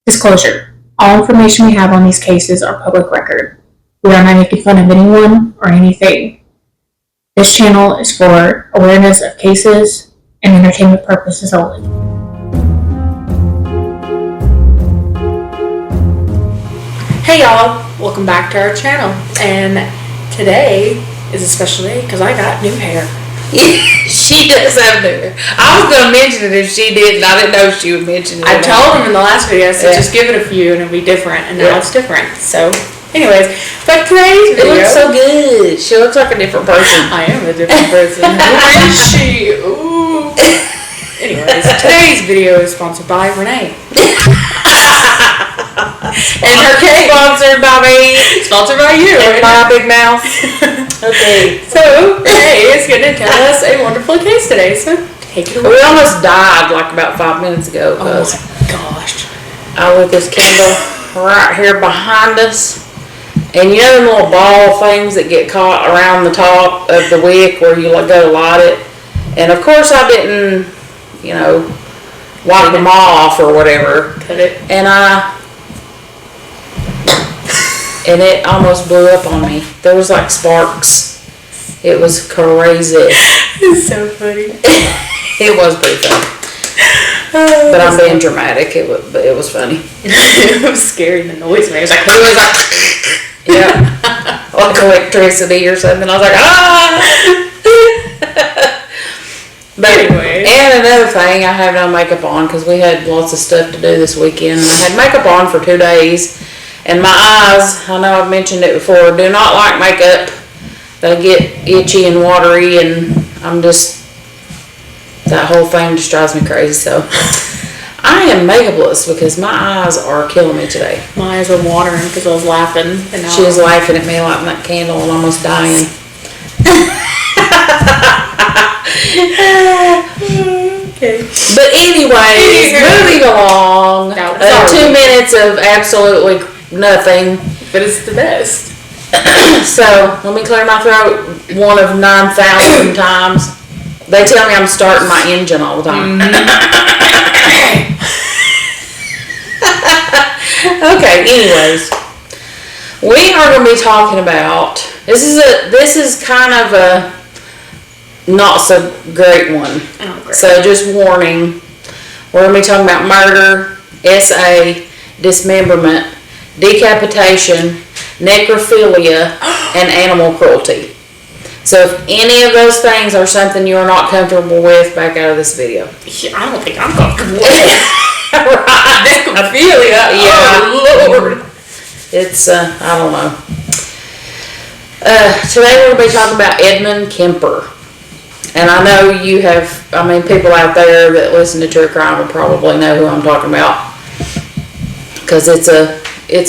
Disclosure. All information we have on these cases are public record. We are not making fun of anyone or anything. This channel is for awareness of cases and entertainment purposes only. Hey y'all, welcome back to our channel. And today is a special day because I got new hair. She does have new hair. I was going to mention it if she didn't. I didn't know she would mention it. I told him in the last video, so just give it a few and it'll be different. And now it's different. So, anyways, but today's video. It looks so good. She looks like a different person. I am a different person. Who is she? Ooh. Anyways, today's video is sponsored by Renee. And her cake. Sponsored by me. Sponsored by you. And my big mouth. Okay. So, Renee is going to tell us a wonderful case today. So, take it away. We almost died like about 5 minutes ago. Oh my gosh. I lit this candle right here behind us. And you know them little ball things that get caught around the top of the wick where you go to light it? And of course I didn't, wipe them off or whatever. Cut it. And it almost blew up on me. There was like sparks. It was crazy. It's so funny. It was pretty funny. But I'm being dramatic. It was funny. It was scary. The noise made. It was like yeah, like electricity or something. I was like, ah. But anyway. And another thing, I have no makeup on because we had lots of stuff to do this weekend. And I had makeup on for 2 days. And my eyes, I know I've mentioned it before, do not like makeup. They get itchy and watery, and that whole thing just drives me crazy. So I am makeupless because my eyes are killing me today. My eyes were watering because I was laughing. And she was laughing at me lighting that candle and almost dying. Okay. But anyways, moving along. 2 minutes of absolutely nothing. But it's the best. So, let me clear my throat 1 of 9,000 times. They tell me I'm starting my engine all the time. Okay, anyways. We are going to be talking about, this is kind of a not so great one. Oh, great. So just warning, we're going to be talking about murder, SA, dismemberment, decapitation, necrophilia, and animal cruelty. So if any of those things are something you're not comfortable with, back out of this video. I don't think I'm comfortable with it. Right. Necrophilia. Yeah. Oh, Lord. It's, I don't know. Today we're going to be talking about Edmund Kemper. And I know you have, people out there that listen to true crime will probably know who I'm talking about. Because it's a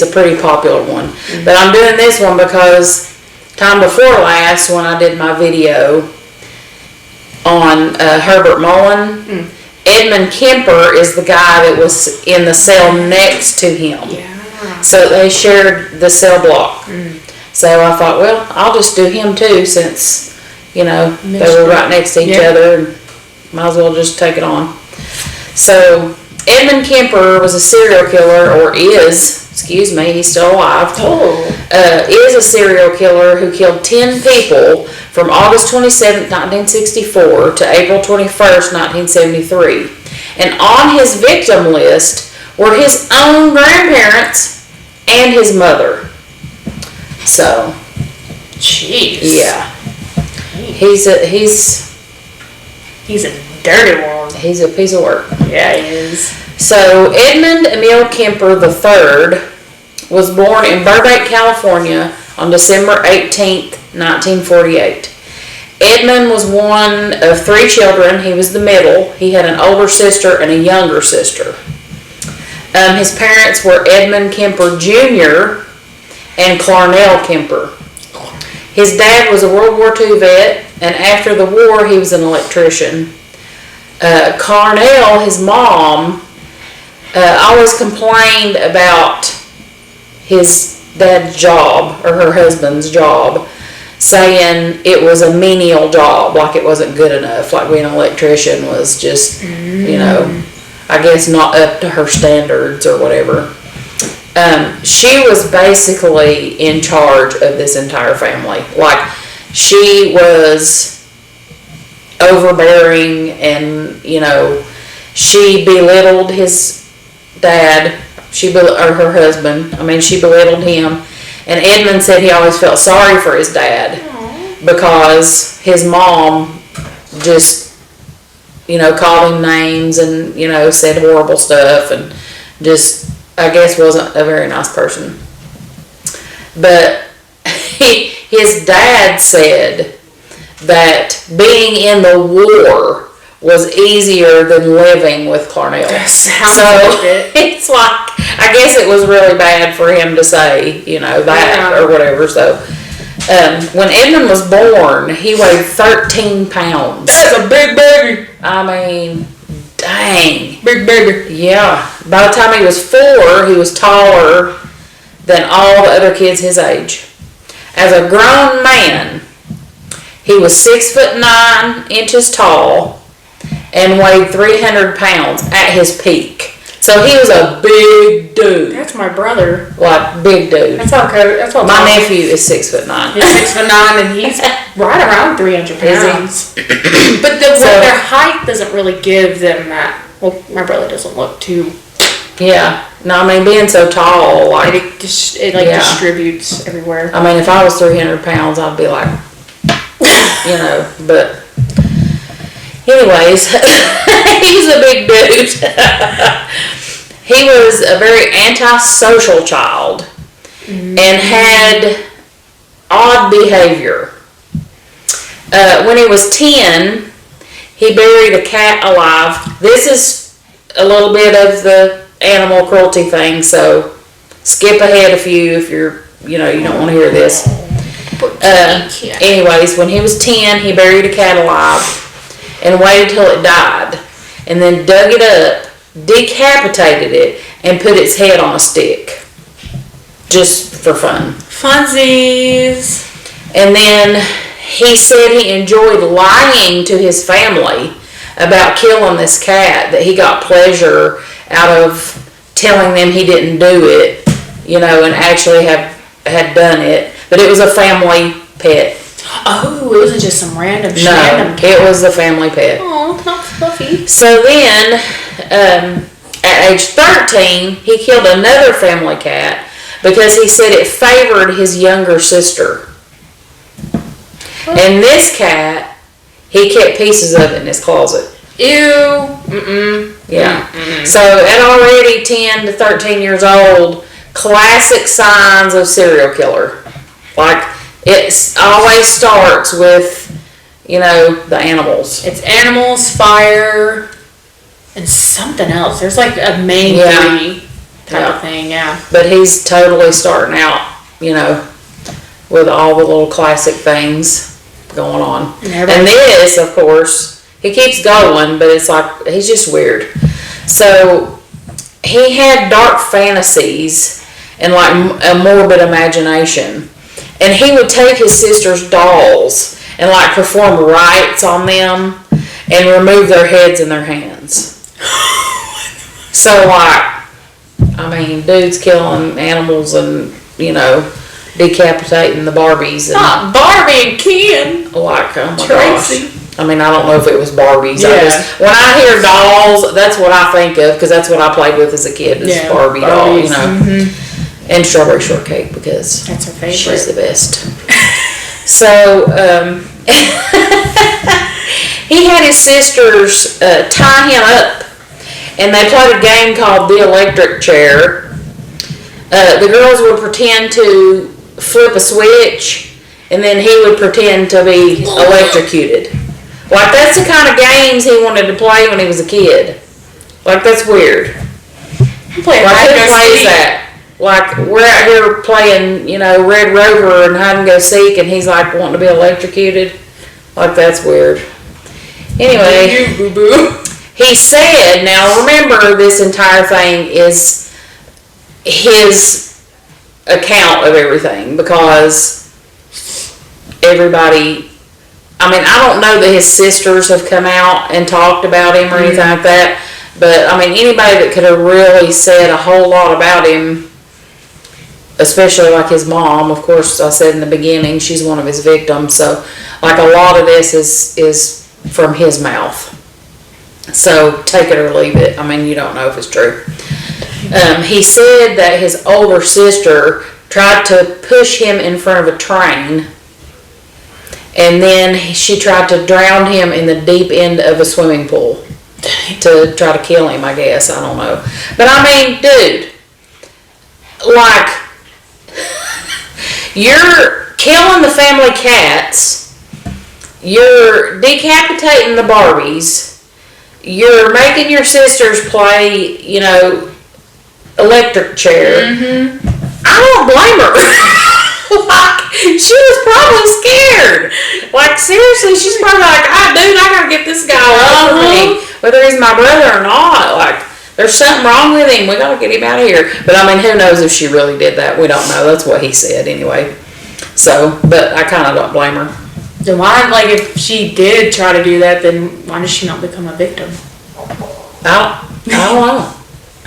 pretty popular one. Mm-hmm. But I'm doing this one because time before last when I did my video on Herbert Mullen, Edmund Kemper is the guy that was in the cell next to him. Yeah. So they shared the cell block. So I thought, well, I'll just do him too since, they were right next to each other. And might as well just take it on. So Edmund Kemper was a serial killer, or is, he's still alive. Is a serial killer who killed 10 people from August 27th, 1964 to April 21st, 1973. And on his victim list were his own grandparents and his mother. So, jeez. Yeah. He's a dirty one. He's a piece of work. Yeah, he is. So, Edmund Emil Kemper III was born in Burbank, California on December 18th, 1948. Edmund was one of 3 children. He was the middle. He had an older sister and a younger sister. His parents were Edmund Kemper Jr. and Clarnell Kemper. His dad was a World War II vet, and after the war, he was an electrician. Clarnell, his mom, always complained about his dad's job, or her husband's job, saying it was a menial job, like it wasn't good enough, like being an electrician was just, I guess, not up to her standards or whatever. She was basically in charge of this entire family. Like, she was overbearing, and, you know, she belittled his dad, or her husband. I mean, she belittled him. And Edmund said he always felt sorry for his dad. Aww. Because his mom just, you know, called him names and, you know, said horrible stuff, and just, I guess, wasn't a very nice person. But his dad said that being in the war was easier than living with Clarnell. Sounds So like it. it's like, I guess it was really bad for him to say, you know, that or whatever. So when Edmund was born, he weighed 13 pounds. That's a big baby. I mean, dang. Big baby. Yeah. By the time he was 4, he was taller than all the other kids his age. As a grown man, he was 6'9" tall and weighed 300 pounds at his peak. So he was a big dude. That's my brother. Like, big dude. That's all. My nephew is 6'9". He's 6'9", and he's right around 300 pounds. But So- their height doesn't really give them that. Well, my brother doesn't look too. Yeah. No, I mean, being so tall, like, It Yeah. distributes everywhere. I mean, if I was 300 pounds, I'd be like, you know, but anyways, he's a big dude. He was a very antisocial child and had odd behavior. When he was 10, he buried a cat alive. This is a little bit of the animal cruelty thing, so skip ahead a few if you're, you know, you don't want to hear this. Anyways, when he was 10, he buried a cat alive and waited till it died, and then dug it up, decapitated it, and put its head on a stick, just for fun. Funsies. And then he said he enjoyed lying to his family about killing this cat, that he got pleasure out of telling them he didn't do it, you know, and actually had done it. But it was a family pet. Oh, it wasn't just some random No, it was a family pet. Oh, not fluffy. So then, at age 13, he killed another family cat because he said it favored his younger sister. And this cat, he kept pieces of it in his closet. Ew. Mm-mm. Yeah. Mm-mm. So at already 10 to 13 years old, classic signs of serial killer. Like, it always starts with, you know, the animals. It's animals, fire, and something else. There's like a main three type of thing, yeah. But he's totally starting out, you know, with all the little classic things going on. And this, of course, he keeps going, but it's like, he's just weird. So he had dark fantasies and like a morbid imagination. And he would take his sister's dolls and like perform rites on them and remove their heads and their hands. So like, I mean, dude's killing animals and, you know, decapitating the Barbies. And not Barbie and Ken. like, oh my Tracy. gosh. I mean, I don't know if it was Barbies. Yeah. When I hear dolls, that's what I think of, because that's what I played with as a kid, is Barbie doll, you know. Mm-hmm. And strawberry shortcake, because that's her favorite. she's the best. So, he had his sisters tie him up, and they played a game called the electric chair. The girls would pretend to flip a switch, and then he would pretend to be electrocuted. Like, that's the kind of games he wanted to play when he was a kid. Like, that's weird. He played Like, hide who and go plays seek. that? Like, we're out here playing, you know, Red Rover and hide and go seek, and he's like wanting to be electrocuted. Like, that's weird. Anyway, You boo-boo. he said, now remember, this entire thing is his account of everything, because everybody, I mean, I don't know that his sisters have come out and talked about him or anything like that, But, I mean, anybody that could have really said a whole lot about him, especially like his mom, of course, I said in the beginning, she's one of his victims, so, like, a lot of this is from his mouth. So, take it or leave it. I mean, you don't know if it's true. He said that his older sister tried to push him in front of a train, and then she tried to drown him in the deep end of a swimming pool to try to kill him, I guess. I don't know. But I mean, dude, like, you're killing the family cats, you're decapitating the Barbies, you're making your sisters play, you know, electric chair. I don't blame her. Like, she was probably scared. Like, seriously, she's probably like, dude, I gotta get this guy away from me, whether he's my brother or not. Like, there's something wrong with him. We gotta get him out of here. But I mean, who knows if she really did that? We don't know. That's what he said anyway. So, but I kind of don't blame her. Then why, like, if she did try to do that, then why does she not become a victim? I don't know.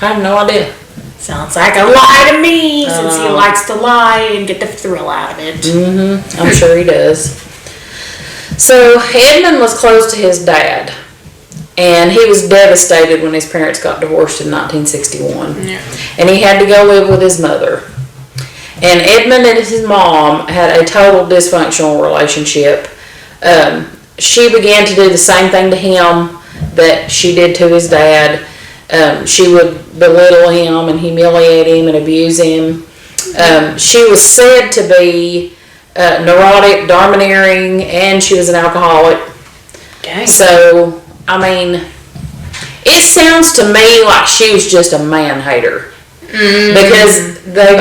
I have no idea. Sounds like a lie to me, since he likes to lie and get the thrill out of it. I'm sure he does. So Edmund was close to his dad, and he was devastated when his parents got divorced in 1961. Yeah. And he had to go live with his mother. And Edmund and his mom had a total dysfunctional relationship. She began to do the same thing to him that she did to his dad. She would belittle him and humiliate him and abuse him. She was said to be neurotic, domineering, and she was an alcoholic. Dang. So, I mean, it sounds to me like she was just a man-hater. Because they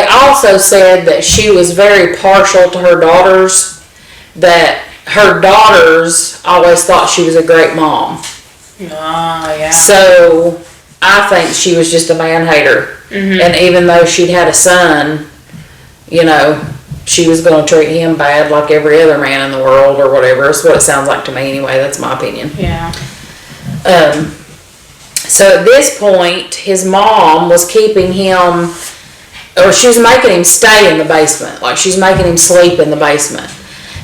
also said that she was very partial to her daughters, that her daughters always thought she was a great mom. Oh, yeah. So, I think she was just a man-hater. And even though she'd had a son, you know, she was going to treat him bad like every other man in the world or whatever. That's what it sounds like to me anyway. That's my opinion. Yeah. So at this point, his mom was keeping him, or she was making him stay in the basement. Like, she's making him sleep in the basement.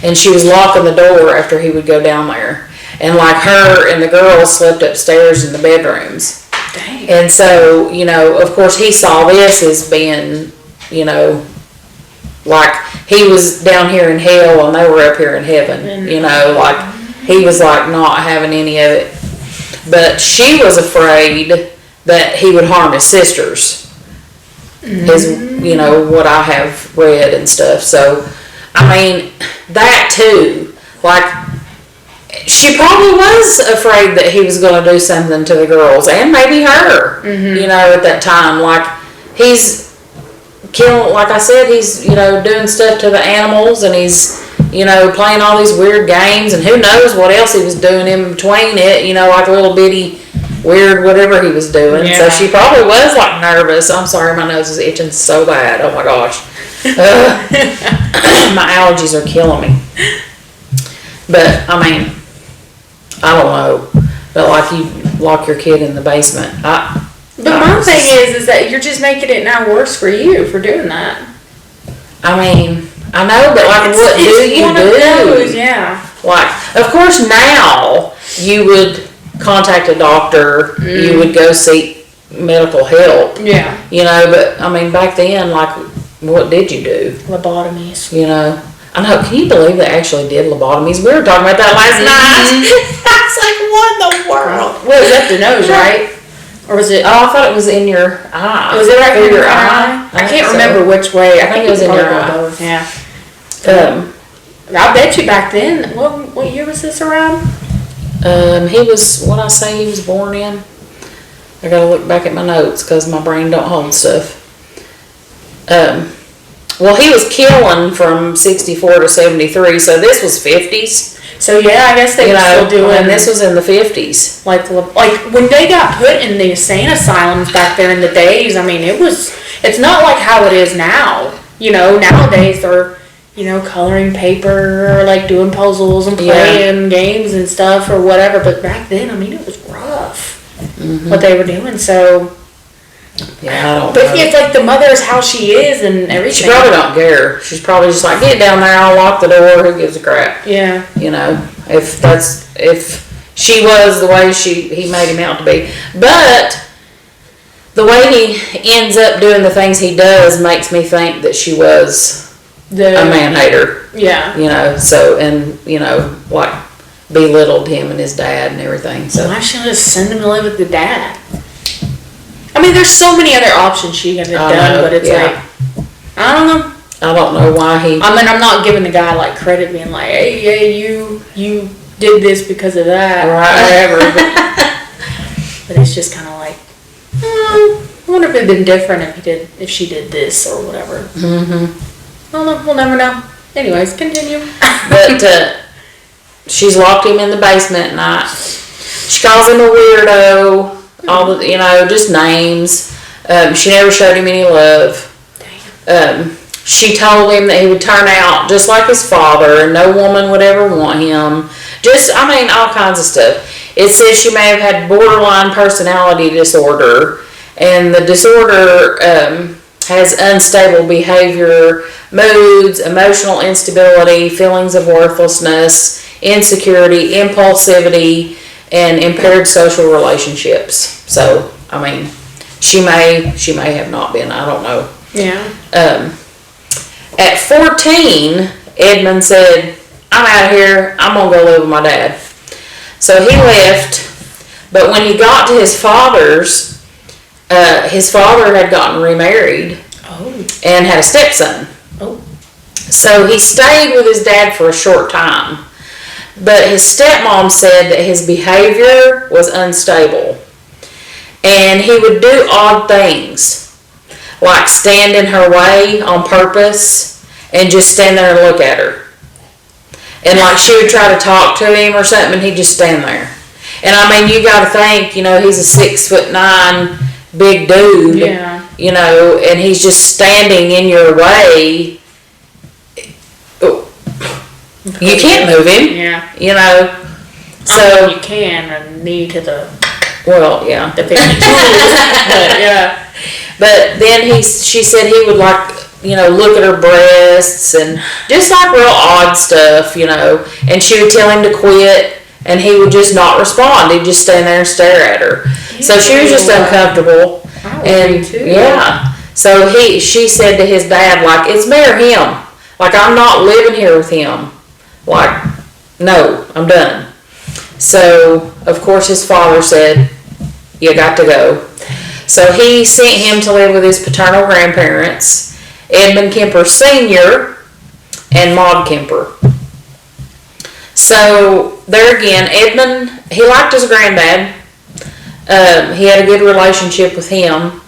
And she was locking the door after he would go down there. And like, her and the girls slept upstairs in the bedrooms. Dang. And so, you know, of course he saw this as being, you know, like he was down here in hell and they were up here in heaven, you know, like he was like not having any of it. But she was afraid that he would harm his sisters, is, you know, what I have read and stuff. So, I mean, that too, like, she probably was afraid that he was going to do something to the girls and maybe her, you know, at that time. Like, he's killing, like I said, he's, you know, doing stuff to the animals and he's, you know, playing all these weird games and who knows what else he was doing in between it, you know, like a little bitty weird whatever he was doing. Yeah. So she probably was like nervous. I'm sorry, my nose is itching so bad. Oh my gosh. My allergies are killing me. But, I mean, I don't know. But like you lock your kid in the basement. But my thing is that you're just making it now worse for you for doing that. I mean, I know, but like, what do you do? Yeah. Like, of course now you would contact a doctor, you would go seek medical help. Yeah. You know, but I mean, back then, like, what did you do? Lobotomies. You know, I know, can you believe they actually did lobotomies? We were talking about that last night. I was like, what in the world? Well, it was up the nose, right? Or was it? Oh, I thought it was in your eye. Was it right through in your eye? I can't remember which way. I think it was in your eye. Both. Yeah. I bet you back then. What year was this around? He was, what I say he was born in? I gotta look back at my notes because my brain don't hold stuff. Well, he was killing from 64 to 73, so this was 50s. So yeah, I guess they were still doing. And this was in the 50s. Like when they got put in the insane asylums back there in the days. I mean, it's not like how it is now. You know, nowadays they're, you know, coloring paper or like doing puzzles and playing games and stuff or whatever. But back then, I mean, it was rough. what they were doing. So, Yeah, I don't but know. it's like the mother is how she is and everything. She probably don't care. She's probably just like, get down there, I'll lock the door, who gives a crap? Yeah. You know, if she was the way he made him out to be. But the way he ends up doing the things he does makes me think that she was a man hater. Yeah. You know, so, and, you know, like, belittled him and his dad and everything. So Why should I just send him to live with the dad? I mean, there's so many other options she could have done, but it's like, I don't know. I don't know why he. I mean, I'm not giving the guy like credit, being like, hey, you did this because of that, Right. or whatever. But it's just kind of like, I wonder if it'd been different if she did this or whatever. Mm-hmm. I don't know. We'll never know. Anyways, continue. But she's locked him in the basement at night. She calls him a weirdo. All the, you know, just names. She never showed him any love. She told him that he would turn out just like his father and no woman would ever want him. Just, I mean, all kinds of stuff. It says she may have had borderline personality disorder, and the disorder has unstable behavior, moods, emotional instability, feelings of worthlessness, insecurity, impulsivity, and impaired social relationships. So, I mean, she may have not been, I don't know. Yeah. At 14, Edmund said, I'm out of here, I'm gonna go live with my dad. So he left, but when he got to his father had gotten remarried and had a stepson. So he stayed with his dad for a short time. But his stepmom said that his behavior was unstable. And he would do odd things, like stand in her way on purpose and just stand there and look at her. And like she would try to talk to him or something and he'd just stand there. And I mean, you gotta think, you know, he's a 6'9" big dude. Yeah. You know, and he's just standing in your way. You can't move him. Yeah. You know. So I mean, you can and knee to the well, yeah. the 52. But yeah. But then she said he would like, you know, look at her breasts and just like real odd stuff, you know. And she would tell him to quit, and he would just not respond. He'd just stand there and stare at her. So she was just uncomfortable. I would And be too. yeah. So she said to his dad, like, it's me or him. Like, I'm not living here with him. Like, no, I'm done. So, of course, his father said, you got to go. So he sent him to live with his paternal grandparents, Edmund Kemper Sr. and Maud Kemper. So, there again, Edmund, he liked his granddad. He had a good relationship with him.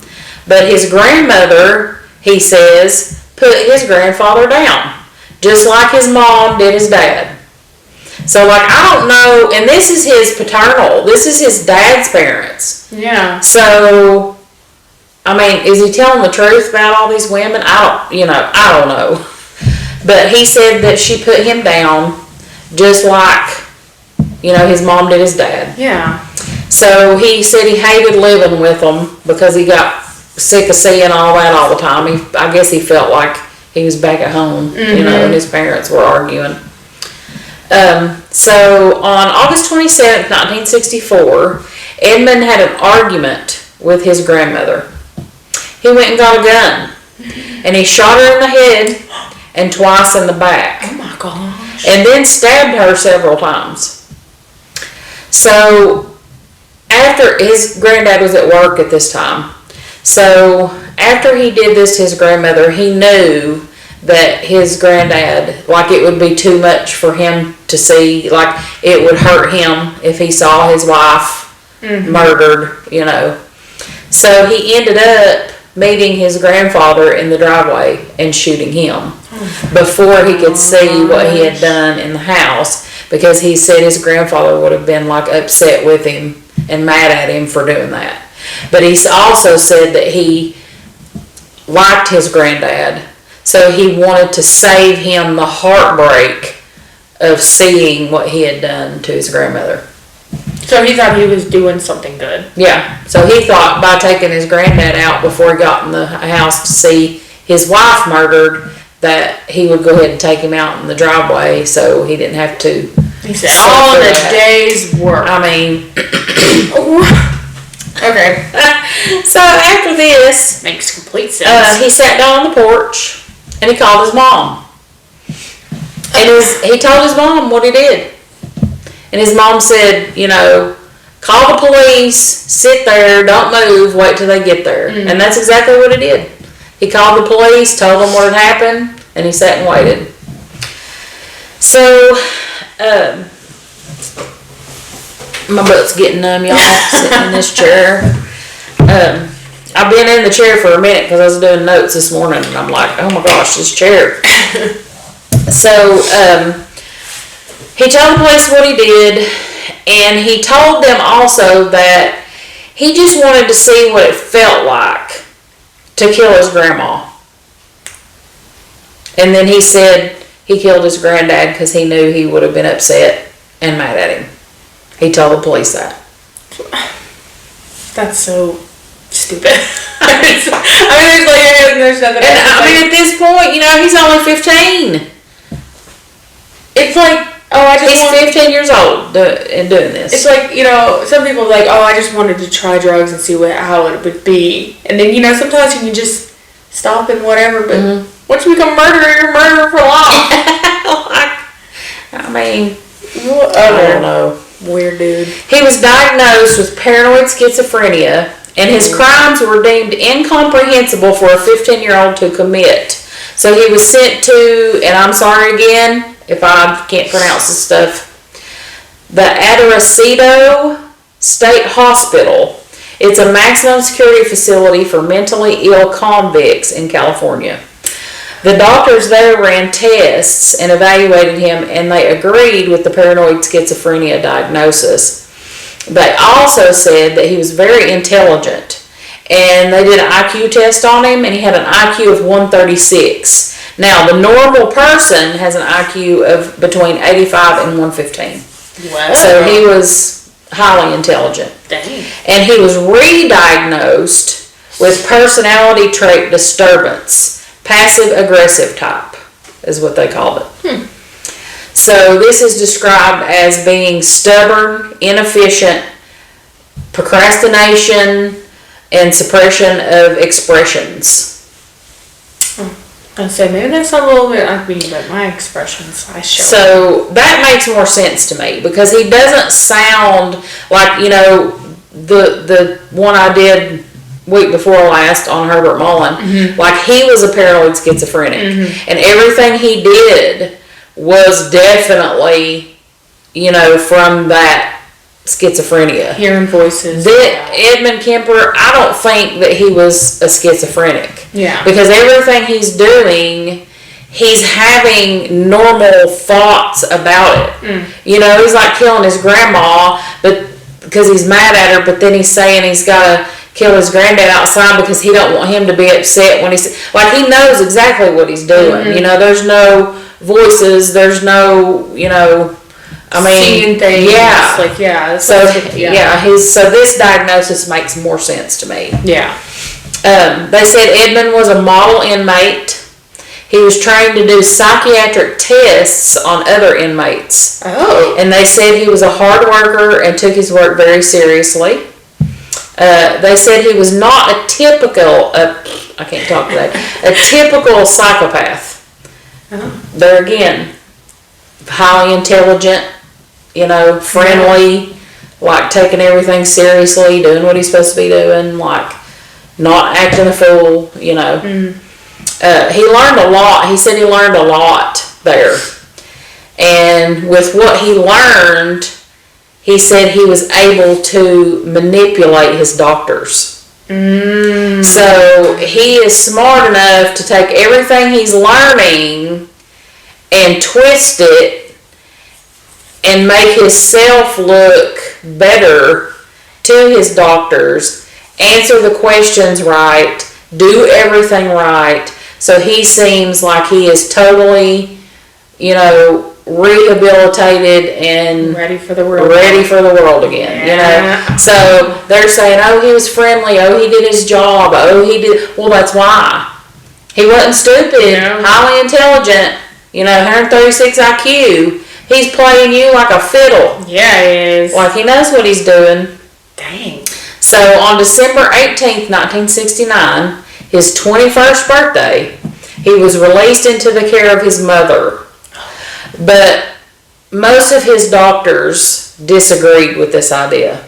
But his grandmother, he says, put his grandfather down, just like his mom did his dad. So, like, I don't know, and this is his this is his dad's parents. Yeah. So, I mean, is he telling the truth about all these women? I don't know. But he said that she put him down, just like, you know, his mom did his dad. Yeah. So, he said he hated living with them because he got sick of seeing all that all the time. I guess he felt like he was back at home, you know, and his parents were arguing. So on August 27th, 1964, Edmund had an argument with his grandmother. He went and got a gun, and he shot her in the head and twice in the back. Oh my gosh. And then stabbed her several times. So after his granddad was at work at this time, so after he did this to his grandmother, he knew that his granddad, like, it would be too much for him to see, like, it would hurt him if he saw his wife murdered, you know. So he ended up meeting his grandfather in the driveway and shooting him before he could see what he had done in the house, because he said his grandfather would have been, like, upset with him and mad at him for doing that. But he also said that he liked his granddad, so he wanted to save him the heartbreak of seeing what he had done to his grandmother. So he thought he was doing something good. Yeah. So he thought by taking his granddad out before he got in the house to see his wife murdered, that he would go ahead and take him out in the driveway so he didn't have to. He said, all in a day's work. I mean. Okay. So after this. Makes complete sense. He sat down on the porch and he called his mom. And he told his mom what he did. And his mom said, call the police, sit there, don't move, wait till they get there. Mm-hmm. And that's exactly what he did. He called the police, told them what had happened, and he sat and waited. So, my butt's getting numb, y'all, sitting in this chair. I've been in the chair for a minute because I was doing notes this morning, and I'm like, oh my gosh, this chair. So, he told the police what he did, and he told them also that he just wanted to see what it felt like to kill his grandma. And then he said he killed his granddad because he knew he would have been upset and mad at him. He told the police that. That's so stupid. There's nothing. And at this point, he's only 15. It's like, he's 15 years old and doing this. It's like, some people are like, I just wanted to try drugs and see how it would be. And then, sometimes you can just stop and whatever, but once you become a murderer, you're a murderer for life. I mean, I don't know. Weird dude. He was diagnosed with paranoid schizophrenia, and his crimes were deemed incomprehensible for a 15-year-old to commit. So he was sent to, and I'm sorry again if I can't pronounce this stuff, the Atarasito State Hospital. It's a maximum security facility for mentally ill convicts in California. The doctors there ran tests and evaluated him, and they agreed with the paranoid schizophrenia diagnosis. They also said that he was very intelligent, and they did an IQ test on him, and he had an IQ of 136. Now, the normal person has an IQ of between 85 and 115. Wow. So he was highly intelligent. Dang. And he was re-diagnosed with personality trait disturbance. Passive-aggressive type is what they called it. So this is described as being stubborn, inefficient, procrastination, and suppression of expressions. I'd say maybe that's a little bit like me, but my expressions, I show. So that makes more sense to me because he doesn't sound like, the one I did week before last on Herbert Mullen, like he was a paranoid schizophrenic, and everything he did was definitely, from that schizophrenia. Hearing voices. Edmund Kemper, I don't think that he was a schizophrenic. Yeah. Because everything he's doing, he's having normal thoughts about it. He's like killing his grandma, but because he's mad at her, but then he's saying he's got to kill his granddad outside because he don't want him to be upset when he's like he knows exactly what he's doing. There's no voices, there's no seeing things. Yeah. Like, yeah. So this diagnosis makes more sense to me. Yeah. They said Edmund was a model inmate. He was trained to do psychiatric tests on other inmates. Oh. And they said he was a hard worker and took his work very seriously. They said he was not a typical, I can't talk today, a typical psychopath. There again, highly intelligent, friendly, like taking everything seriously, doing what he's supposed to be doing, like not acting a fool, He learned a lot. He said he learned a lot there. And with what he learned, he said he was able to manipulate his doctors. So he is smart enough to take everything he's learning and twist it and make himself look better to his doctors, answer the questions right, do everything right. So he seems like he is totally, rehabilitated and Ready for the world. Again, you know. So they're saying, oh, he was friendly, oh, he did his job, oh, he did. Well, that's why. He wasn't stupid, highly intelligent, you know, 136 IQ. He's playing you like a fiddle. Yeah, he is. Like he knows what he's doing. Dang. So on December 18th, 1969, his 21st birthday, he was released into the care of his mother. But most of his doctors disagreed with this idea.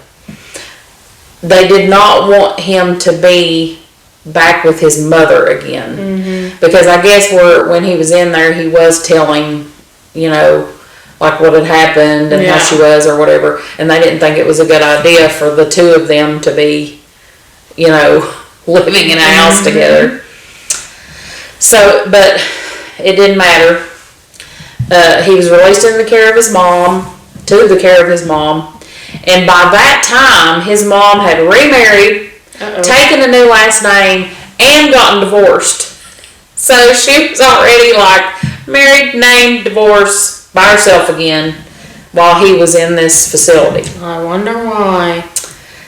They did not want him to be back with his mother again. Because I guess when he was in there, he was telling, you know, like what had happened and how she was or whatever. And they didn't think it was a good idea for the two of them to be, you know, living in a house together. So, but it didn't matter. He was released in the care of his mom, to the care of his mom. And by that time, his mom had remarried, taken a new last name, and gotten divorced. So she was already like married, named, divorced by herself again while he was in this facility. I wonder why.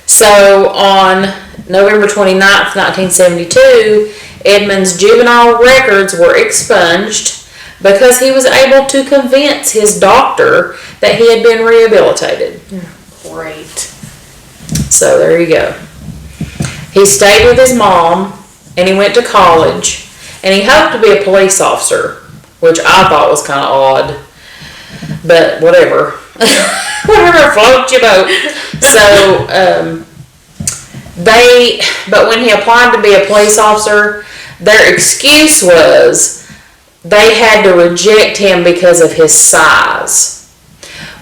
So on November 29th, 1972, Edmund's juvenile records were expunged because he was able to convince his doctor that he had been rehabilitated. Great. So there you go. He stayed with his mom and he went to college and he hoped to be a police officer, which I thought was kind of odd, but whatever. Whatever floats your boat. So but when he applied to be a police officer, their excuse was they had to reject him because of his size,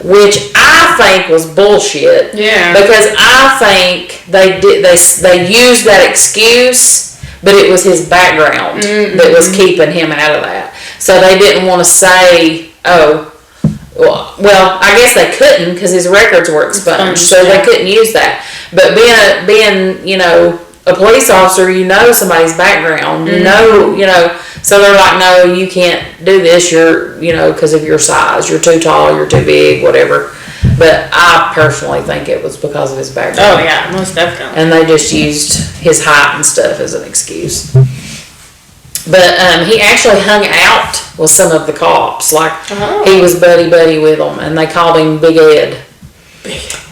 which I think was bullshit. Yeah. Because I think they used that excuse, but it was his background that was keeping him out of that. So they didn't want to say, oh, well, I guess they couldn't because his records were expunged, so they couldn't use that. But being you know, a police officer, you know somebody's background, you know, so they're like, no, you can't do this, you're, you know, because of your size, you're too tall, you're too big, whatever. But I personally think it was because of his background. Oh yeah, most definitely. And they just used his height and stuff as an excuse. But he actually hung out with some of the cops, like he was buddy with them, and they called him Big Ed.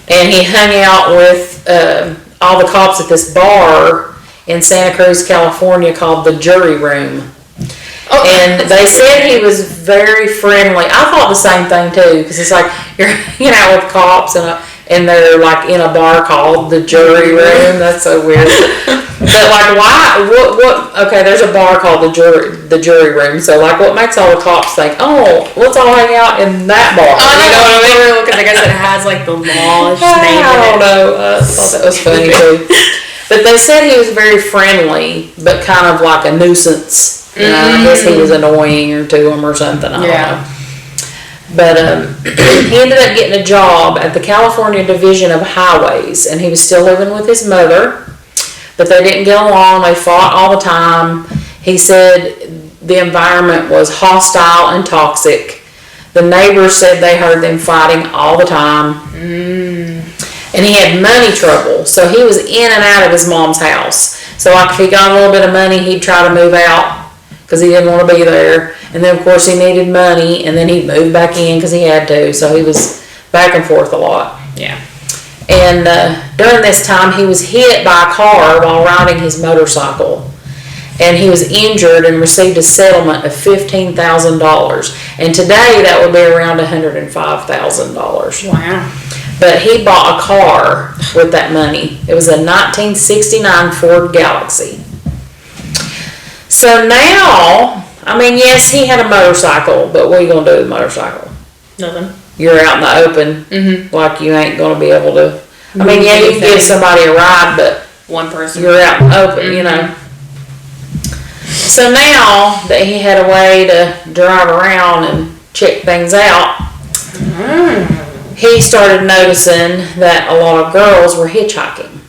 And he hung out with all the cops at this bar in Santa Cruz, California called the Jury Room. And they said he was very friendly. I thought the same thing too, because it's like you're hanging out with cops and they're like in a bar called the Jury Room. That's so weird. But like, why? What? Okay, there's a bar called the Jury Room. So like, what makes all the cops think, oh, let's all hang out in that bar? You know what I mean? Because I guess it has like the lawish name. I don't know. I thought that was funny too. But they said he was very friendly, but kind of like a nuisance. You know, I guess he was annoying to them or something. I don't know. But he ended up getting a job at the California Division of Highways, and he was still living with his mother. But they didn't get along. They fought all the time. He said the environment was hostile and toxic. The neighbors said they heard them fighting all the time. And he had money trouble, so he was in and out of his mom's house. So like if he got a little bit of money, he'd try to move out because he didn't want to be there. And then of course he needed money, and then he'd move back in because he had to. So he was back and forth a lot. Yeah. And during this time, he was hit by a car while riding his motorcycle. And he was injured and received a settlement of $15,000. And today, that would be around $105,000. Wow. But he bought a car with that money. It was a 1969 Ford Galaxy. So now, I mean, yes, he had a motorcycle, but what are you going to do with a motorcycle? Nothing. You're out in the open, like you ain't going to be able to. I mean, yeah, you can give somebody a ride, but one person. You're out in the open, you know. So now that he had a way to drive around and check things out, he started noticing that a lot of girls were hitchhiking.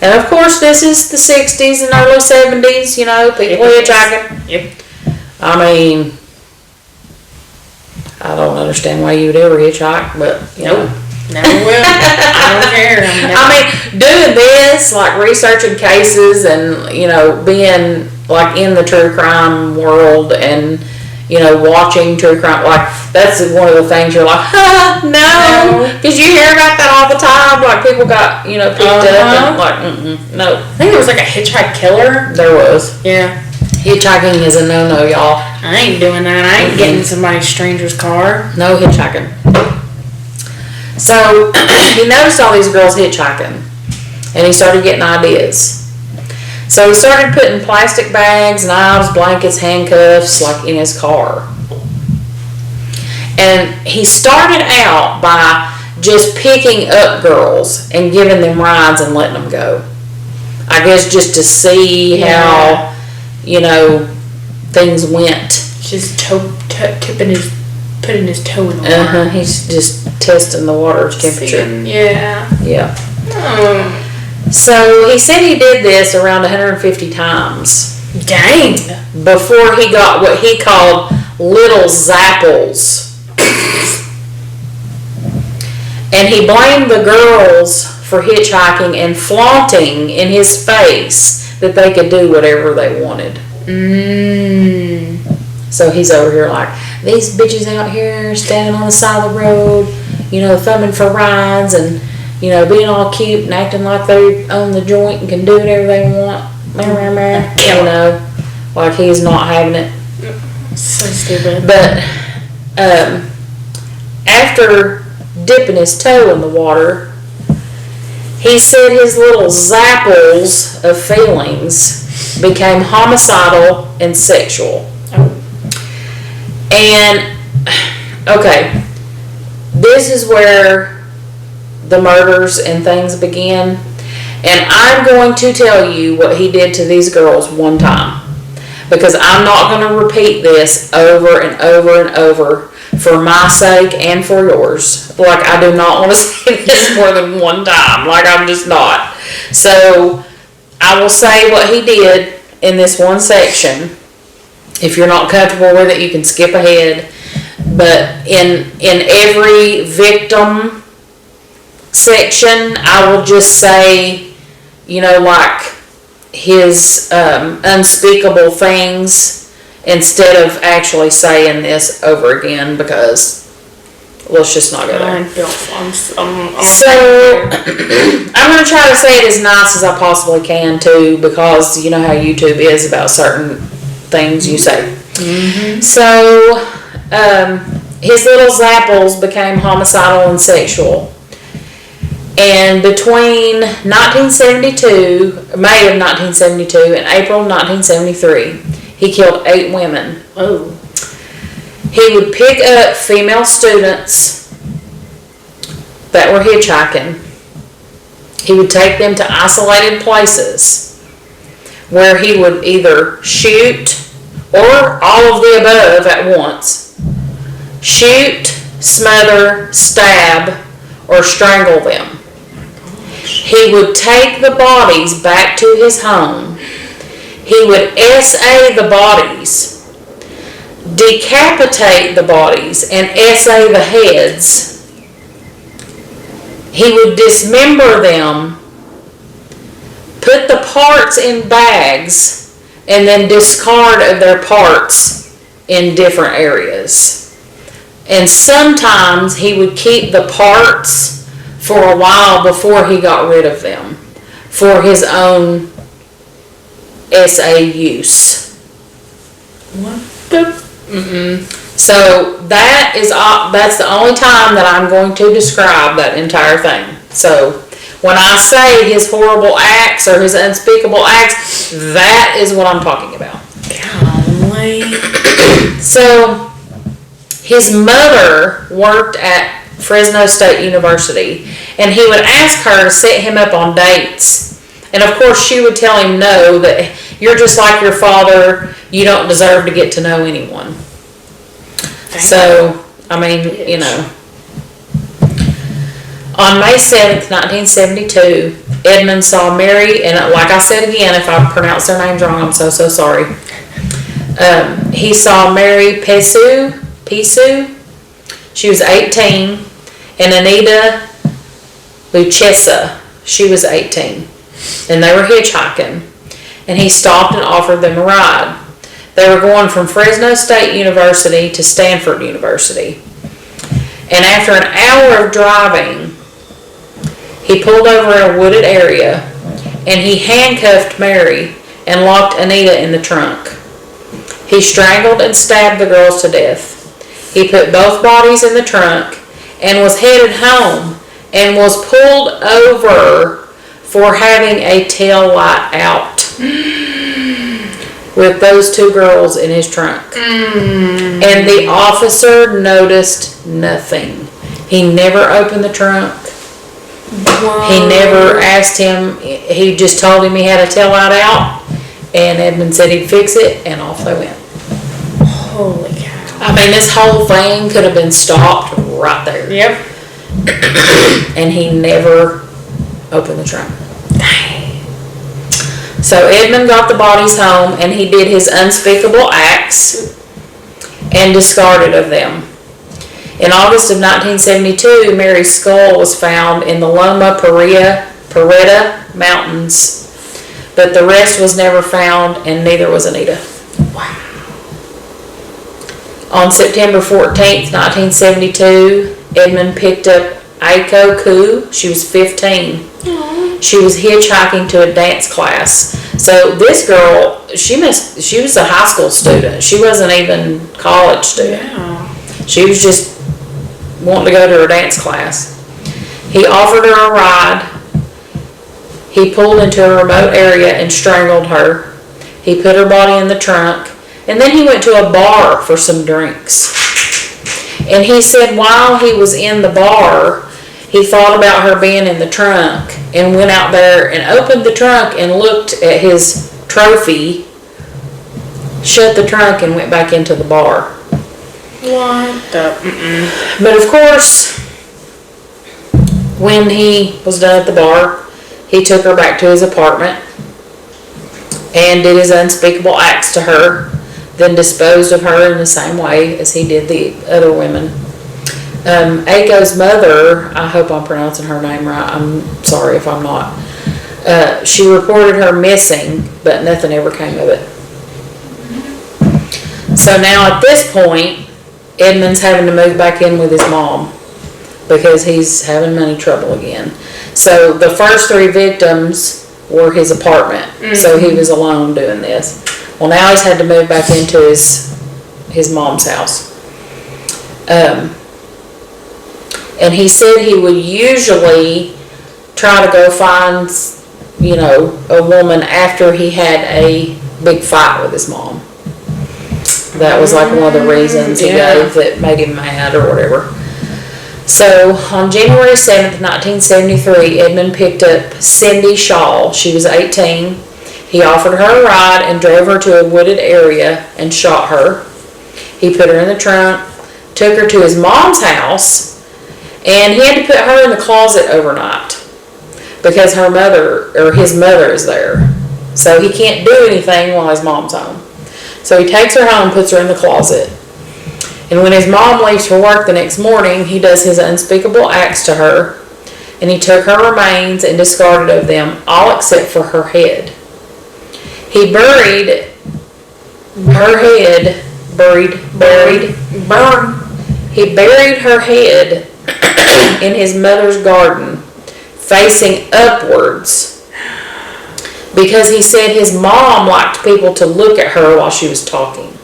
And of course, this is the 60s and early 70s, you know, people hitchhiking. Yep. I mean, I don't understand why you would ever hitchhike, but you know. Never will. I don't care. I mean, doing this, like researching cases and, you know, being like in the true crime world and, you know, watching true crime, like that's one of the things you're like, no, because you hear about that all the time. Like people got, you know, picked up and like, no. I think there was like a hitchhike killer. There was. Yeah. Hitchhiking is a no-no, y'all. I ain't doing that. I ain't getting somebody's stranger's car. No hitchhiking. So he noticed all these girls hitchhiking and he started getting ideas. So he started putting plastic bags, knives, blankets, handcuffs like in his car. And he started out by just picking up girls and giving them rides and letting them go. I guess just to see how, you know, things went. Just putting his toe in the water. He's just testing the water temperature. Yeah. So he said he did this around 150 times. Dang. Before he got what he called little zapples. And he blamed the girls for hitchhiking and flaunting in his face that they could do whatever they wanted. So he's over here like, these bitches out here standing on the side of the road, you know, thumbing for rides and, you know, being all cute and acting like they own the joint and can do whatever they want. You know, like he's not having it. So stupid. But after dipping his toe in the water, he said his little zapples of feelings became homicidal and sexual. And, okay, this is where the murders and things begin. And I'm going to tell you what he did to these girls one time. Because I'm not going to repeat this over and over and over for my sake and for yours. Like, I do not want to say this more than one time. Like, I'm just not. So, I will say what he did in this one section. If you're not comfortable with it, you can skip ahead. But in every victim section, I will just say, you know, like his unspeakable things instead of actually saying this over again, because let's just not go there. So I'm going to try to say it as nice as I possibly can too, because you know how YouTube is about certain things you say. So his little zapples became homicidal and sexual. And between 1972, May of 1972 and April of 1973, he killed 8 women. Oh. He would pick up female students that were hitchhiking. He would take them to isolated places where he would either shoot or all of the above at once. Shoot, smother, stab, or strangle them. He would take the bodies back to his home. He would SA the bodies, decapitate the bodies, and SA the heads. He would dismember them, put the parts in bags, and then discard of their parts in different areas. And sometimes he would keep the parts for a while before he got rid of them for his own SA use. What the? So that's the only time that I'm going to describe that entire thing. So when I say his horrible acts or his unspeakable acts, that is what I'm talking about. Golly. So his mother worked at Fresno State University, and he would ask her to set him up on dates. And of course she would tell him no, that you're just like your father, you don't deserve to get to know anyone. So, I mean, you know. On May 7th, 1972, Edmund saw Mary, and like I said again, if I pronounce their names wrong, I'm so sorry. He saw Mary Pisu, she was 18, and Anita Lucchesa, she was 18. And they were hitchhiking, and he stopped and offered them a ride. They were going from Fresno State University to Stanford University. And after an hour of driving, he pulled over in a wooded area, and he handcuffed Mary and locked Anita in the trunk. He strangled and stabbed the girls to death. He put both bodies in the trunk and was headed home and was pulled over for having a tail light out with those two girls in his trunk. And the officer noticed nothing. He never opened the trunk. Whoa. He never asked him. He just told him he had a tail light out, and Edmund said he'd fix it, and off they went. Holy cow. I mean, this whole thing could have been stopped right there. Yep. And he never opened the trunk. So Edmund got the bodies home, and he did his unspeakable acts and discarded of them. In August of 1972, Mary's skull was found in the Loma Prieta Mountains, but the rest was never found, and neither was Anita. Wow. On September 14th, 1972, Edmund picked up Aiko Koo. She was 15. Aww. She was hitchhiking to a dance class. So this girl, she was a high school student. She wasn't even a college student. Yeah. She was just wanting to go to her dance class. He offered her a ride. He pulled into a remote area and strangled her. He put her body in the trunk, and then he went to a bar for some drinks. And he said while he was in the bar, he thought about her being in the trunk and went out there and opened the trunk and looked at his trophy, shut the trunk, and went back into the bar. What the? But of course, when he was done at the bar, he took her back to his apartment and did his unspeakable acts to her, then disposed of her in the same way as he did the other women. Aiko's mother, I hope I'm pronouncing her name right, I'm sorry if I'm not, she reported her missing, but nothing ever came of it. So now at this point, Edmund's having to move back in with his mom because he's having money trouble again. So the first three victims were his apartment, so he was alone doing this. Well, now he's had to move back into his mom's house. And he said he would usually try to go find, a woman after he had a big fight with his mom. That was like one of the reasons he gave that made him mad or whatever. So on January 7th, 1973, Edmund picked up Cindy Shaw. She was 18. He offered her a ride and drove her to a wooded area and shot her. He put her in the trunk, took her to his mom's house, and he had to put her in the closet overnight because his mother is there. So he can't do anything while his mom's home. So he takes her home and puts her in the closet. And when his mom leaves for work the next morning, he does his unspeakable acts to her, and he took her remains and discarded of them, all except for her head. He buried her head, he buried her head in his mother's garden, facing upwards, because he said his mom liked people to look at her while she was talking.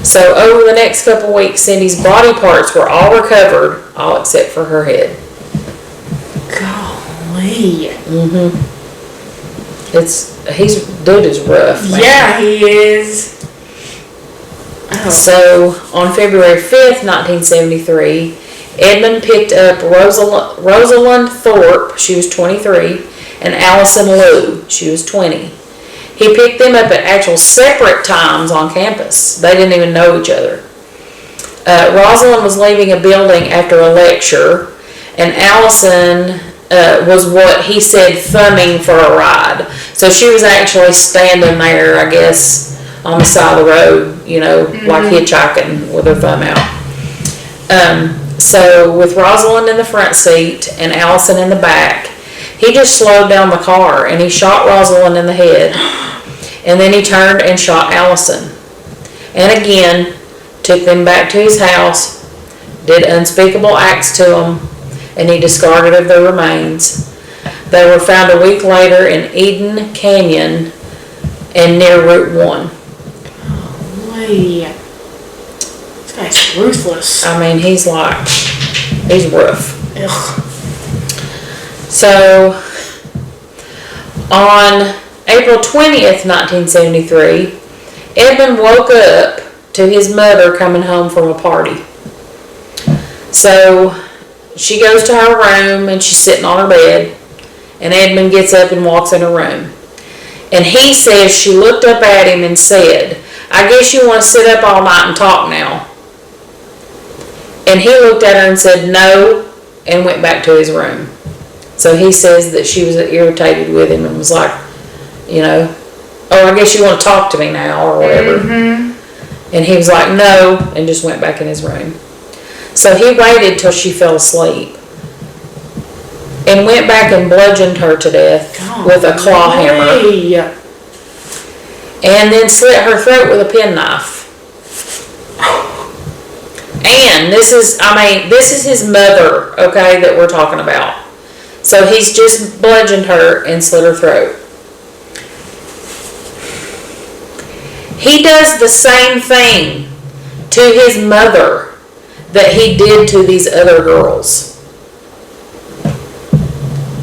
So over the next couple weeks, Cindy's body parts were all recovered, all except for her head. Golly. Dude is rough, man. Yeah, he is. Oh. So on February 5th, 1973, Edmund picked up Rosalind Thorpe, she was 23, and Allison Liu, she was 20. He picked them up at actual separate times on campus. They didn't even know each other. Rosalind was leaving a building after a lecture, and Allison was what he said thumbing for a ride. So she was actually standing there, I guess, on the side of the road, like hitchhiking with her thumb out. So with Rosalind in the front seat and Allison in the back, he just slowed down the car and he shot Rosalind in the head. And then he turned and shot Allison. And again, took them back to his house, did unspeakable acts to them, and he discarded of their remains. They were found a week later in Eden Canyon and near Route 1. Boy. This guy's ruthless. I mean, he's rough. Ugh. So, on April 20th, 1973, Edmund woke up to his mother coming home from a party. So, she goes to her room and she's sitting on her bed, and Edmund gets up and walks in her room. And he says she looked up at him and said, "I guess you want to sit up all night and talk now." And he looked at her and said no, and went back to his room. So he says that she was irritated with him and was like, "Oh, I guess you want to talk to me now," or whatever. Mm-hmm. And he was like, "No," and just went back in his room. So he waited till she fell asleep and went back and bludgeoned her to death with a claw hammer. And then slit her throat with a penknife. And this is his mother, okay, that we're talking about. So he's just bludgeoned her and slit her throat. He does the same thing to his mother that he did to these other girls.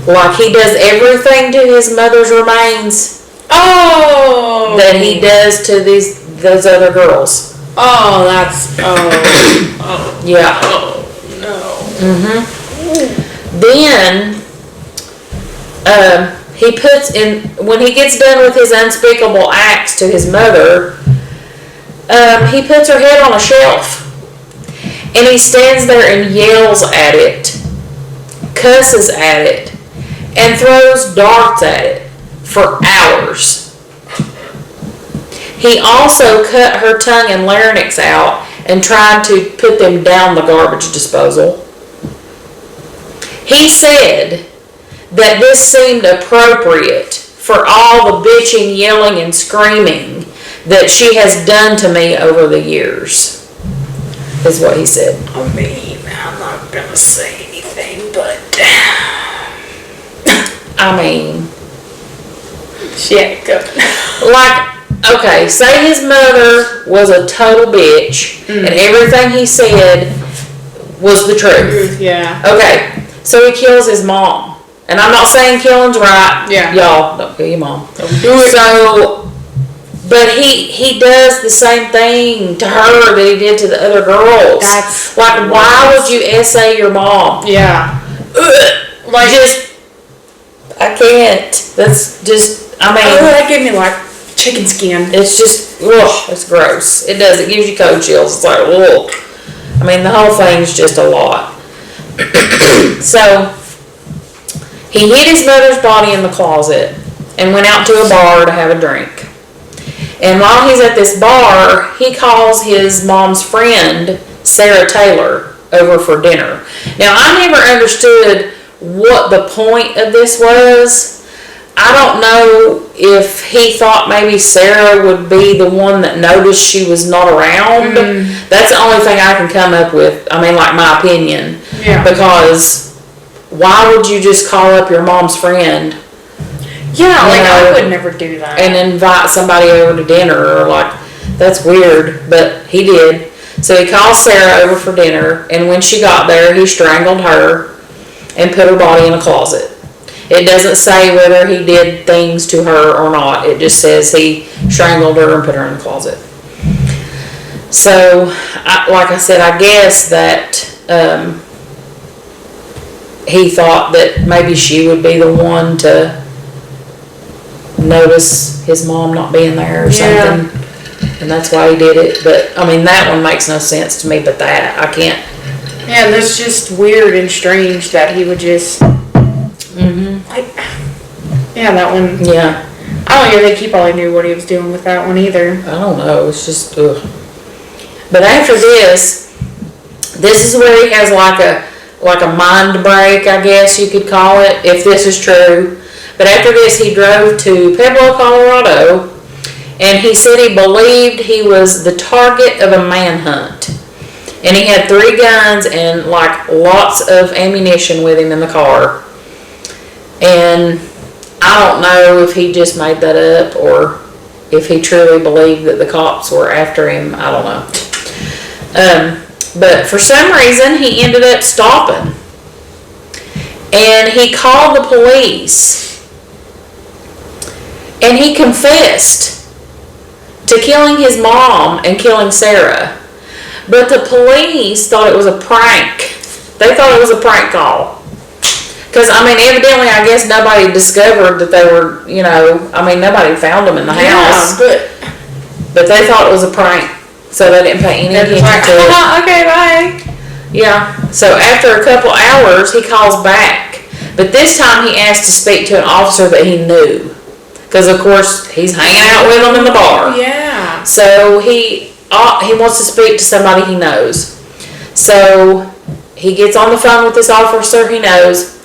Like he does everything to his mother's remains that he does to those other girls. Oh, that's Yeah. Oh no. Then he puts in, when he gets done with his unspeakable acts to his mother, he puts her head on a shelf and he stands there and yells at it, cusses at it, and throws darts at it for hours. He also cut her tongue and larynx out and tried to put them down the garbage disposal. He said that this seemed appropriate for all the bitching, yelling, and screaming that she has done to me over the years, is what he said. I mean, I'm not gonna say anything, but I mean, shit, good. like, okay, say his mother was a total bitch and everything he said was the truth. Yeah. Okay, so he kills his mom. And I'm not saying killing's right. Yeah. Y'all, don't kill your mom. Don't do it. So, but he does the same thing to her that he did to the other girls. That's like, why would you essay your mom? Yeah. Like, I can't. That's just, I mean. Oh, that gave me like chicken skin. It's just, ugh, it's gross. It does. It gives you cold chills. It's like, ugh. I mean, the whole thing's just a lot. So, he hid his mother's body in the closet and went out to a bar to have a drink. And while he's at this bar, he calls his mom's friend, Sarah Taylor, over for dinner. Now, I never understood what the point of this was. I don't know if he thought maybe Sarah would be the one that noticed she was not around. That's the only thing I can come up with. I mean, like, my opinion. Yeah. Because why would you just call up your mom's friend? Yeah, like I would never do that. And invite somebody over to dinner, or like, that's weird, but he did. So he called Sarah over for dinner, and when she got there, he strangled her and put her body in a closet. It doesn't say whether he did things to her or not. It just says he strangled her and put her in a closet. So, like I said, I guess that he thought that maybe she would be the one to notice his mom not being there or something. And that's why he did it. But, I mean, that one makes no sense to me, but that, I can't. Yeah, that's just weird and strange that he would just... Like, yeah, that one... Yeah. I don't even think he probably knew what he was doing with that one either. I don't know. It's just, ugh. But after this, This is where he has like a mind break, I guess you could call it, if this is true. But after this, he drove to Pueblo, Colorado, and he said he believed he was the target of a manhunt. And he had 3 guns and like lots of ammunition with him in the car. And I don't know if he just made that up or if he truly believed that the cops were after him. I don't know. But for some reason, he ended up stopping. And he called the police. And he confessed to killing his mom and killing Sarah. But the police thought it was a prank. They thought it was a prank call. Because, I mean, evidently, I guess nobody discovered that they were, nobody found them in the house. But they thought it was a prank. So they didn't pay any attention to it. Okay, bye. Yeah. So after a couple hours, he calls back. But this time he asked to speak to an officer that he knew. Because, of course, he's hanging out with them in the bar. Yeah. So he wants to speak to somebody he knows. So he gets on the phone with this officer he knows.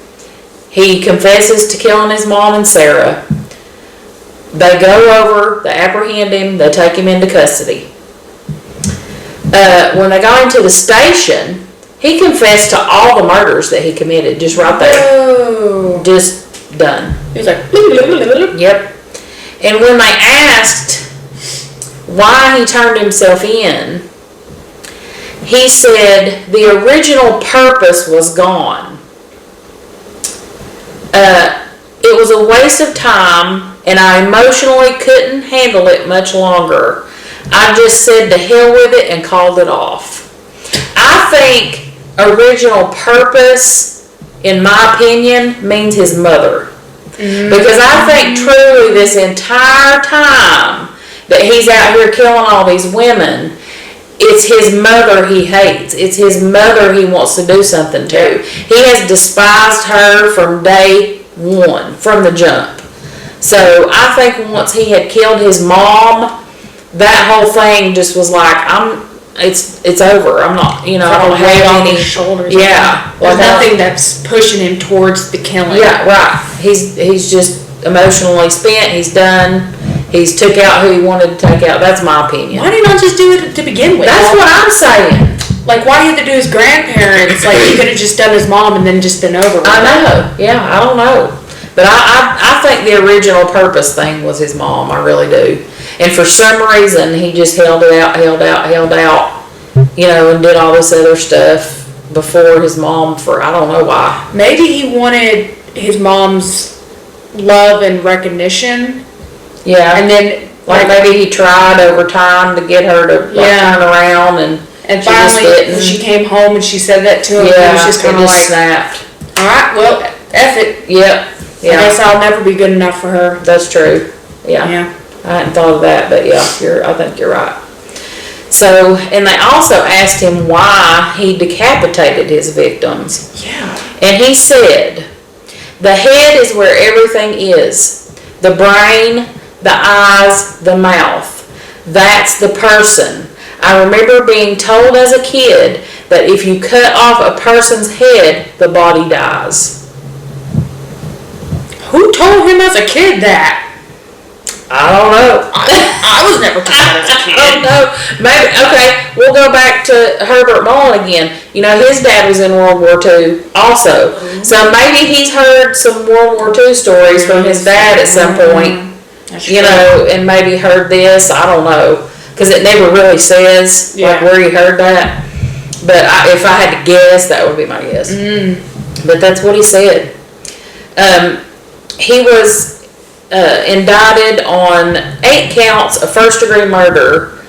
He confesses to killing his mom and Sarah. They go over, they apprehend him, they take him into custody. When they got him to the station, he confessed to all the murders that he committed, just right there. Oh. Just done. He was like, Yep. And when they asked why he turned himself in, he said the original purpose was gone. It was a waste of time, and I emotionally couldn't handle it much longer. I just said to hell with it and called it off. I think original purpose, in my opinion, means his mother. Because I think truly this entire time that he's out here killing all these women, it's his mother he hates. It's his mother he wants to do something to. He has despised her from day one, from the jump. So I think once he had killed his mom, that whole thing just was like, it's over. I'm not, I don't have any shoulders. Yeah. There's nothing that's pushing him towards the killing. Yeah, right. He's just emotionally spent. He's done. He's took out who he wanted to take out. That's my opinion. Why did he not just do it to begin with? That's what I'm saying. Like, why do you have to do his grandparents? Like, he could have just done his mom and then just been over with I know. Yeah, I don't know. But I think the original purpose thing was his mom. I really do. And for some reason, he just held out, and did all this other stuff before his mom for, I don't know why. Maybe he wanted his mom's love and recognition. Yeah. And then, like maybe he tried over time to get her to turn around and finally when she came home and she said that to him, yeah, he was just kind of like, snapped. Alright, well, F it. Yep. Yeah. I guess I'll never be good enough for her. That's true. Yeah. I hadn't thought of that, but yeah, I think you're right. So, and they also asked him why he decapitated his victims. Yeah. And he said, the head is where everything is. The brain, the eyes, the mouth. That's the person. I remember being told as a kid that if you cut off a person's head, the body dies. Who told him as a kid that? I don't know. I was never told that as a kid. I don't know. Maybe, okay, we'll go back to Herbert Mullen again. His dad was in World War II also. Mm-hmm. So maybe he's heard some World War II stories from his dad at some point. And maybe heard this. I don't know. Because it never really says like where he heard that. But if I had to guess, that would be my guess. But that's what he said. He was indicted on 8 counts of first-degree murder.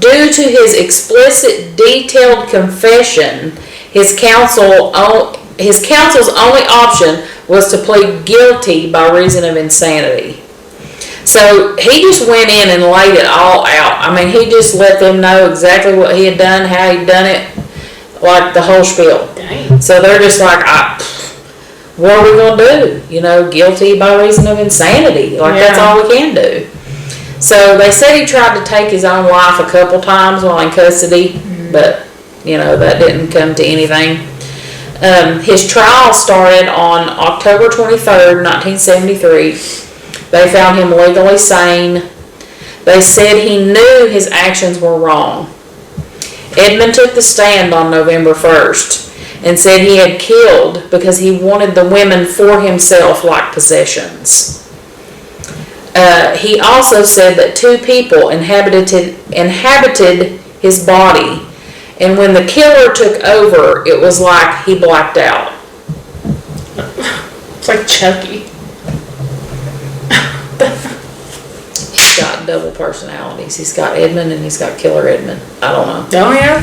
Due to his explicit, detailed confession, his counsel's only option was to plead guilty by reason of insanity. So he just went in and laid it all out. I mean, he just let them know exactly what he had done, how he'd done it, like the whole spiel. Dang. So they're just like, what are we going to do? Guilty by reason of insanity. That's all we can do. So they said he tried to take his own life a couple times while in custody, but that didn't come to anything. His trial started on October 23rd, 1973. They found him legally sane. They said he knew his actions were wrong. Edmund took the stand on November 1st and said he had killed because he wanted the women for himself like possessions. He also said that 2 people inhabited his body, and when the killer took over, it was like he blacked out. It's like Chucky. He's got double personalities. He's got Edmund and he's got Killer Edmund. I don't know. Oh yeah.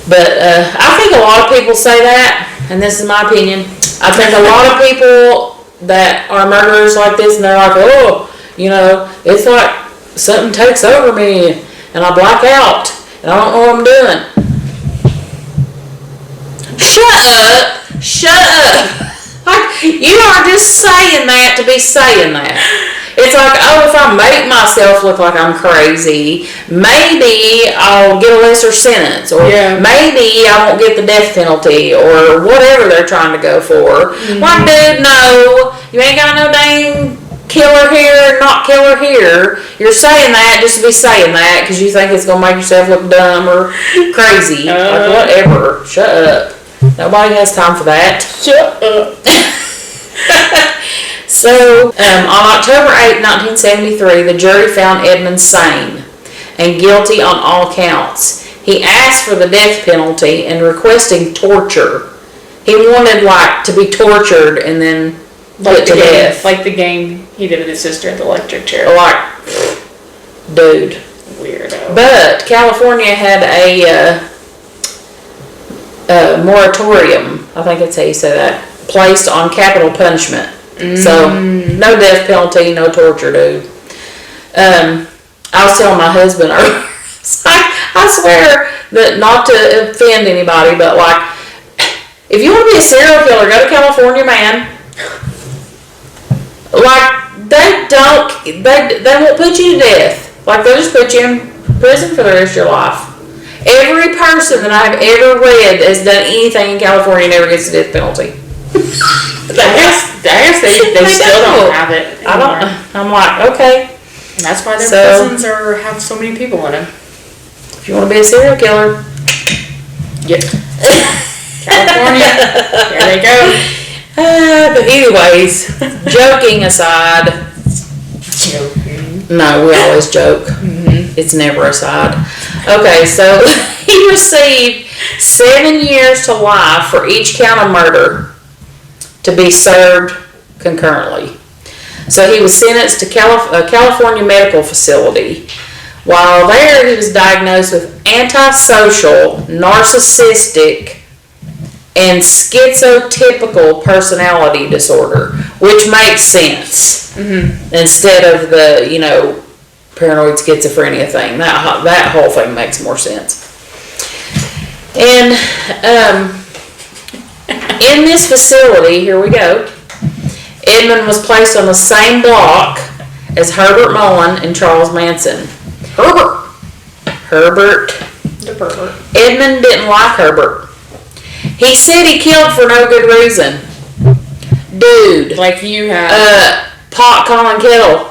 But I think a lot of people say that, and this is my opinion. I think a lot of people that are murderers like this, and they're like, oh, it's like something takes over me, and I black out, and I don't know what I'm doing. Shut up. You are just saying that to be saying that. It's like, oh, if I make myself look like I'm crazy, maybe I'll get a lesser sentence, or maybe I won't get the death penalty, or whatever they're trying to go for. Like, dude, no, you ain't got no dang killer here, not killer here. You're saying that just to be saying that because you think it's going to make yourself look dumb or crazy. Like, whatever. Shut up. Nobody has time for that. Shut up. So, on October 8, 1973, the jury found Edmund sane and guilty on all counts. He asked for the death penalty and requesting torture. He wanted, to be tortured and then put to death. Like the game he did with his sister at the electric chair. Dude. Weirdo. But California had a moratorium, I think that's how you say that, placed on capital punishment. So, no death penalty, no torture, dude. I was telling my husband earlier, I swear that not to offend anybody, but if you want to be a serial killer, go to California, man. They won't put you to death. They'll just put you in prison for the rest of your life. Every person that I've ever read has done anything in California never gets the death penalty. I guess they still don't have it anymore. I'm like, okay. And that's why their prisons have so many people in them. If you want to be a serial killer, California, there they go. But anyways, joking aside. Joking. No, we always joke. It's never aside. Okay, so he received 7 years to life for each count of murder to be served concurrently. So he was sentenced to a California medical facility. While there, he was diagnosed with antisocial, narcissistic, and schizotypical personality disorder, which makes sense. Instead of the, paranoid schizophrenia thing. That whole thing makes more sense. And in this facility, here we go, Edmund was placed on the same block as Herbert Mullen and Charles Manson. Herbert. The pervert. Edmund didn't like Herbert. He said he killed for no good reason. Dude. Like you have. Pot calling kettle.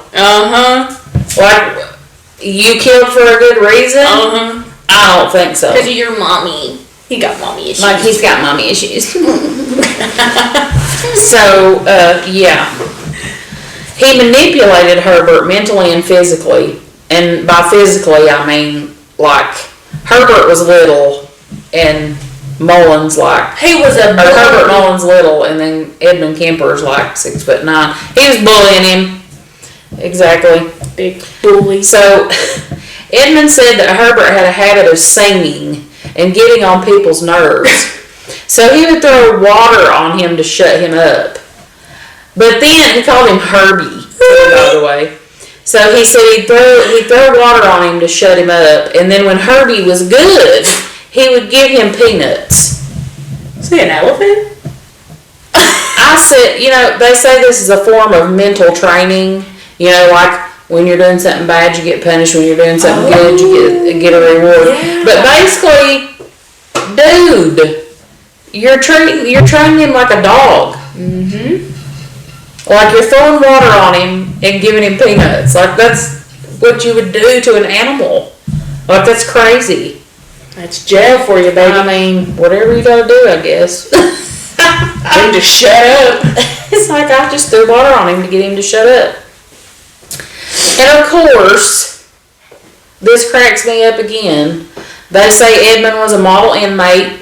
You killed for a good reason? I don't think so. Because of your mommy. He got mommy issues. He's got mommy issues. So, yeah. He manipulated Herbert mentally and physically. And by physically, I mean, Herbert was little and Mullins Herbert Mullins little, and then Edmund Kemper's 6'9". He was bullying him. Exactly. Big bully. So, Edmund said that Herbert had a habit of singing and getting on people's nerves. So he would throw water on him to shut him up. But then he called him Herbie, by the way. So he said he'd throw water on him to shut him up, and then when Herbie was good, he would give him peanuts. Is he an elephant? I said, they say this is a form of mental training. When you're doing something bad, you get punished. When you're doing something good, you get a reward. Yeah. But basically, dude, you're training him like a dog. Like you're throwing water on him and giving him peanuts. Like that's what you would do to an animal. Like that's crazy. That's jail for you, baby. I mean, whatever you gotta do, I guess. Him to shut up. It's like I just threw water on him to get him to shut up. And of course, this cracks me up again. They say Edmund was a model inmate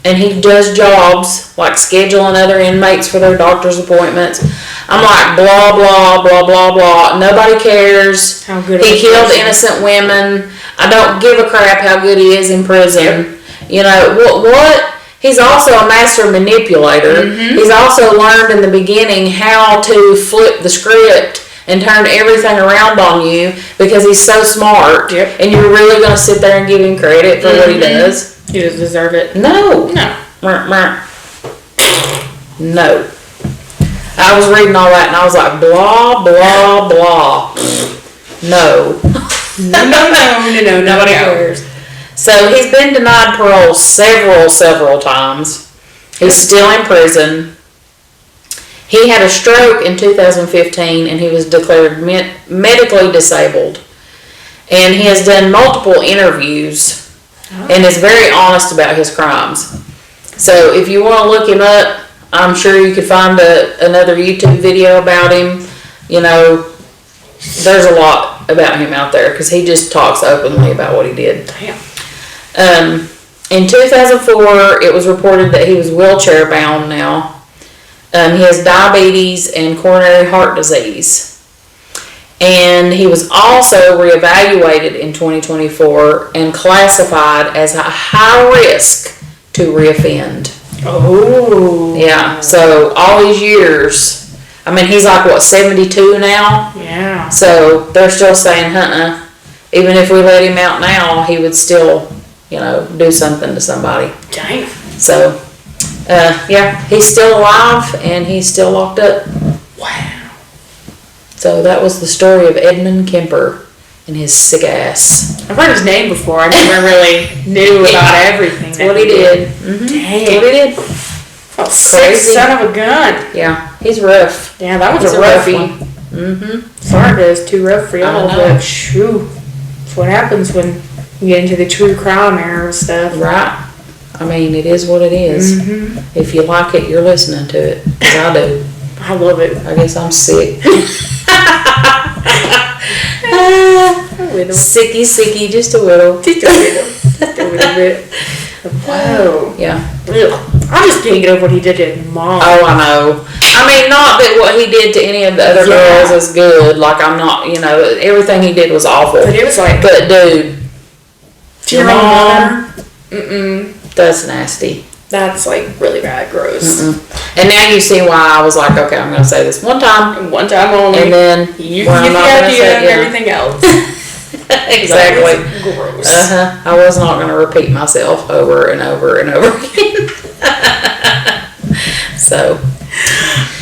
and he does jobs like scheduling other inmates for their doctor's appointments. I'm like, blah, blah, blah, blah, blah. Nobody cares. How good He killed person. innocent women. I don't give a crap how good he is in prison. You know, what? He's also a master manipulator. He's also learned in the beginning how to flip the script and turn everything around on you because he's so smart. Yep. And you're really going to sit there and give him credit for what he does? He doesn't deserve it. No. No. No. I was reading all that and I was like, blah, blah, blah. No. No. Nobody cares. So he's been denied parole several times. He's still in prison. He had a stroke in 2015 and he was declared medically disabled. And he has done multiple interviews and is very honest about his crimes. So if you want to look him up, I'm sure you could find another YouTube video about him. You know, there's a lot about him out there because he just talks openly about what he did. Damn. In 2004, it was reported that he was wheelchair bound now. He has diabetes and coronary heart disease. And he was also reevaluated in 2024 and classified as a high risk to reoffend. Oh. Yeah, so all these years, I mean, he's like, what, 72 now? Yeah. So they're still saying, even if we let him out now, he would still, you know, do something to somebody. Dang. So, yeah, he's still alive and he's still locked up. Wow. So that was the story of Edmund Kemper and his sick ass. I've heard his name before. I never really knew about everything. That's what he did. Dang. That's what he did. Oh, sick son of a gun. Yeah, he's rough. Yeah, that was He's a roughie. one. Sorry, that is too rough for y'all, I know. but shoo. That's what happens when you get into the true crime era and stuff. Right. I mean, it is what it is. If you like it, you're listening to it. 'Cause I do. I love it. I guess I'm sick. Sicky, just a little. Just a little bit. Wow. Yeah. I just can't get over what he did to his mom. Oh, I know. I mean, not that what he did to any of the other girls is good. Like, I'm not, you know, everything he did was awful. But it was like, But, dude, your mom, mother? that's nasty. That's like really bad, gross. And now you see why I was like, okay, I'm going to say this one time. One time only. And then You when get I'm the not gonna idea say- and yeah. everything else. Exactly. That was gross. I was not going to repeat myself over and over and over again. So,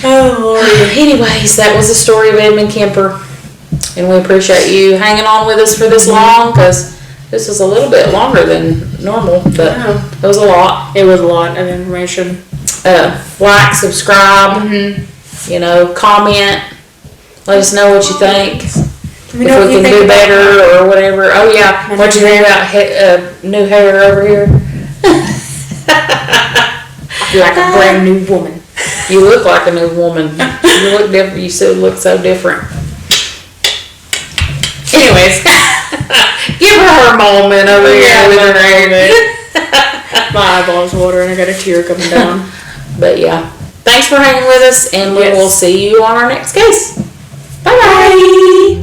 Oh, Lord. anyways, that was the story of Edmund Kemper. And we appreciate you hanging on with us for this long because this is a little bit longer than normal, but Yeah. it was a lot. It was a lot of information. Like, subscribe, you know, comment, let us know what you think. If we can do better or whatever. Oh yeah, what you think about new hair over here? I feel like a brand new woman. You look like a new woman. You look different. You still look so different. Anyways. Give her a moment over here with her hair. My eyeballs watering. I got a tear coming down. But yeah, thanks for hanging with us, and we Yes. will see you on our next case. Bye bye.